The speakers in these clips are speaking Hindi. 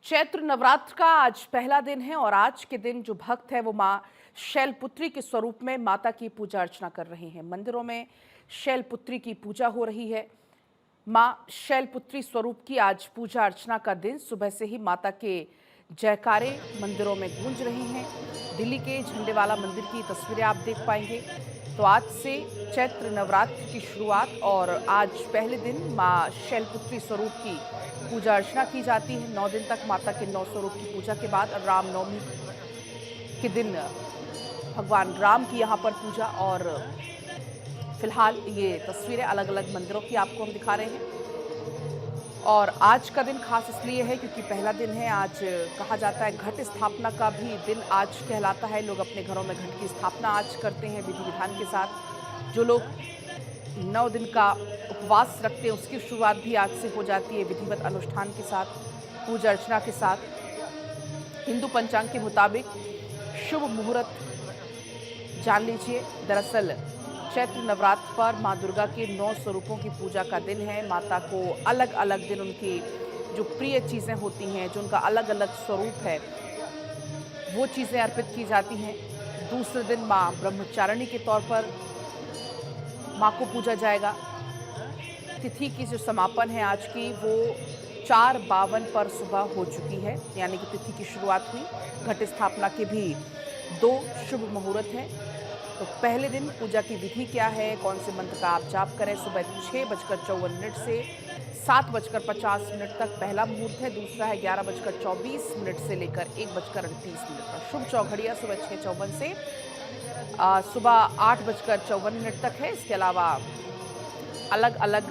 चैत्र नवरात्र का आज पहला दिन है और आज के दिन जो भक्त है वो माँ शैलपुत्री के स्वरूप में माता की पूजा अर्चना कर रहे हैं। मंदिरों में शैलपुत्री की पूजा हो रही है। माँ शैलपुत्री स्वरूप की आज पूजा अर्चना का दिन। सुबह से ही माता के जयकारे मंदिरों में गूंज रही हैं। दिल्ली के झंडेवाला मंदिर की तस्वीरें आप देख पाएंगे। तो आज से चैत्र नवरात्र की शुरुआत और आज पहले दिन माँ शैलपुत्री स्वरूप की पूजा अर्चना की जाती है। 9 दिन तक माता के 9 स्वरूप की पूजा के बाद रामनवमी के दिन भगवान राम की यहाँ पर पूजा। और फिलहाल ये तस्वीरें अलग अलग मंदिरों की आपको हम दिखा रहे हैं। और आज का दिन खास इसलिए है क्योंकि पहला दिन है। आज कहा जाता है घट स्थापना का भी दिन आज कहलाता है। लोग अपने घरों में घट की स्थापना आज करते हैं विधि विधान के साथ। जो लोग 9 दिन का उपवास रखते हैं उसकी शुरुआत भी आज से हो जाती है विधिवत अनुष्ठान के साथ, पूजा अर्चना के साथ। हिंदू पंचांग के मुताबिक शुभ मुहूर्त जान लीजिए। दरअसल चैत्र नवरात्र पर माँ दुर्गा के 9 स्वरूपों की पूजा का दिन है। माता को अलग अलग दिन उनकी जो प्रिय चीज़ें होती हैं, जो उनका अलग अलग स्वरूप है, वो चीज़ें अर्पित की जाती हैं। दूसरे दिन माँ ब्रह्मचारिणी के तौर पर माँ को पूजा जाएगा। तिथि की जो समापन है आज की वो 4:52 पर सुबह हो चुकी है, यानी कि तिथि की शुरुआत हुई। घट स्थापना के भी 2 शुभ मुहूर्त हैं। तो पहले दिन पूजा की विधि क्या है, कौन से मंत्र का आप जाप करें। सुबह 6:54 से 7:50 तक पहला मुहूर्त है। दूसरा है 11:24 से लेकर 1:38 तक। शुभ चौघड़िया सुबह 6:54 से सुबह 8:54 तक है। इसके अलावा अलग अलग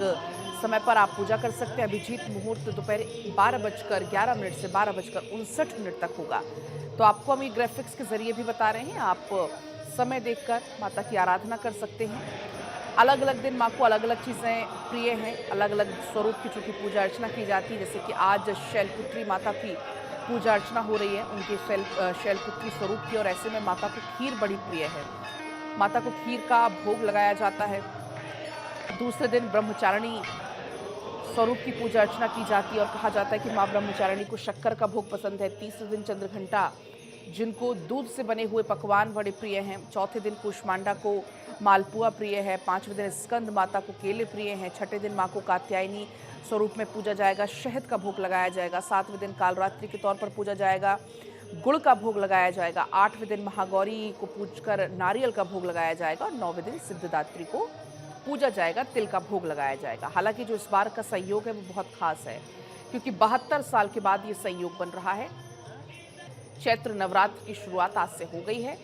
समय पर आप पूजा कर सकते हैं। अभिजीत मुहूर्त दोपहर 12:11 से 12:59 तक होगा। तो आपको हम ये ग्राफिक्स के जरिए भी बता रहे हैं। आप समय देखकर माता की आराधना कर सकते हैं। अलग अलग दिन माँ को अलग अलग चीज़ें प्रिय हैं, अलग अलग स्वरूप की चूँकि पूजा अर्चना की जाती है। जैसे कि आज शैलपुत्री माता की पूजा अर्चना हो रही है, उनके शैलपुत्री स्वरूप की। और ऐसे में माता को खीर बड़ी प्रिय है। माता को खीर का भोग लगाया जाता है। दूसरे दिन ब्रह्मचारिणी स्वरूप की पूजा अर्चना की जाती है और कहा जाता है कि माँ ब्रह्मचारिणी को शक्कर का भोग पसंद है। तीसरे दिन चंद्रघंटा, जिनको दूध से बने हुए पकवान बड़े प्रिय हैं। चौथे दिन कुष्मांडा को मालपुआ प्रिय है। 5वें दिन स्कंद माता को केले प्रिय हैं। 6ठे दिन माँ को कात्यायनी स्वरूप में पूजा जाएगा, शहद का भोग लगाया जाएगा। 7वें दिन कालरात्रि के तौर पर पूजा जाएगा, गुड़ का भोग लगाया जाएगा। 8वें दिन महागौरी को पूजकर नारियल का भोग लगाया जाएगा और 9वें दिन सिद्धदात्री को पूजा जाएगा, तिल का भोग लगाया जाएगा। हालांकि जो इस बार का संयोग है वो बहुत खास है क्योंकि 72 साल के बाद ये संयोग बन रहा है। चैत्र नवरात्र की शुरुआत आज से हो गई है।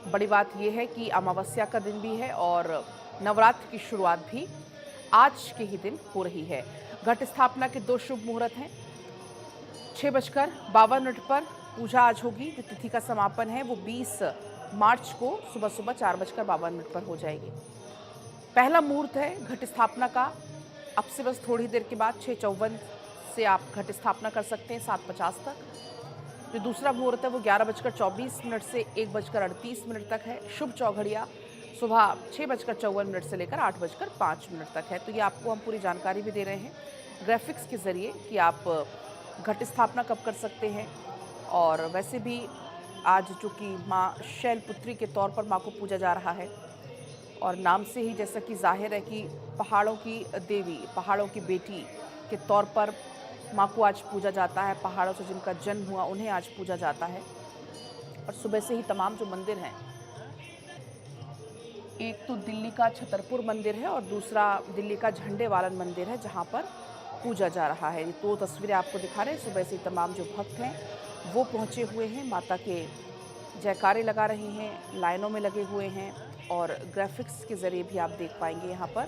बड़ी बात यह है कि अमावस्या का दिन भी है और नवरात्र की शुरुआत भी आज के ही दिन हो रही है। घट स्थापना के 2 शुभ मुहूर्त हैं। 6:52 पर पूजा आज होगी। जो तिथि का समापन है वो 20 मार्च को सुबह सुबह 4:52 पर हो जाएगी। पहला मुहूर्त है घट स्थापना का। अब से बस थोड़ी देर के बाद 6:54 से आप घट स्थापना कर सकते हैं 7:50 तक। जो दूसरा मुहूर्त है वो 11:24 से 1:38 तक है। शुभ चौघड़िया सुबह 6:54 से लेकर 8:05 तक है। तो ये आपको हम पूरी जानकारी भी दे रहे हैं ग्राफिक्स के ज़रिए कि आप घट स्थापना कब कर सकते हैं। और वैसे भी आज चूँकि माँ शैलपुत्री के तौर पर माँ को पूजा जा रहा है और नाम से ही जैसा कि जाहिर है कि पहाड़ों की देवी, पहाड़ों की बेटी के तौर पर माँ को आज पूजा जाता है। पहाड़ों से जिनका जन्म हुआ उन्हें आज पूजा जाता है। और सुबह से ही तमाम जो मंदिर हैं, एक तो दिल्ली का छतरपुर मंदिर है और दूसरा दिल्ली का झंडेवालन मंदिर है जहाँ पर पूजा जा रहा है। ये 2 तस्वीरें आपको दिखा रहे हैं। सुबह से तमाम जो भक्त हैं वो पहुँचे हुए हैं, माता के जयकारे लगा रहे हैं, लाइनों में लगे हुए हैं। और ग्राफिक्स के ज़रिए भी आप देख पाएंगे यहाँ पर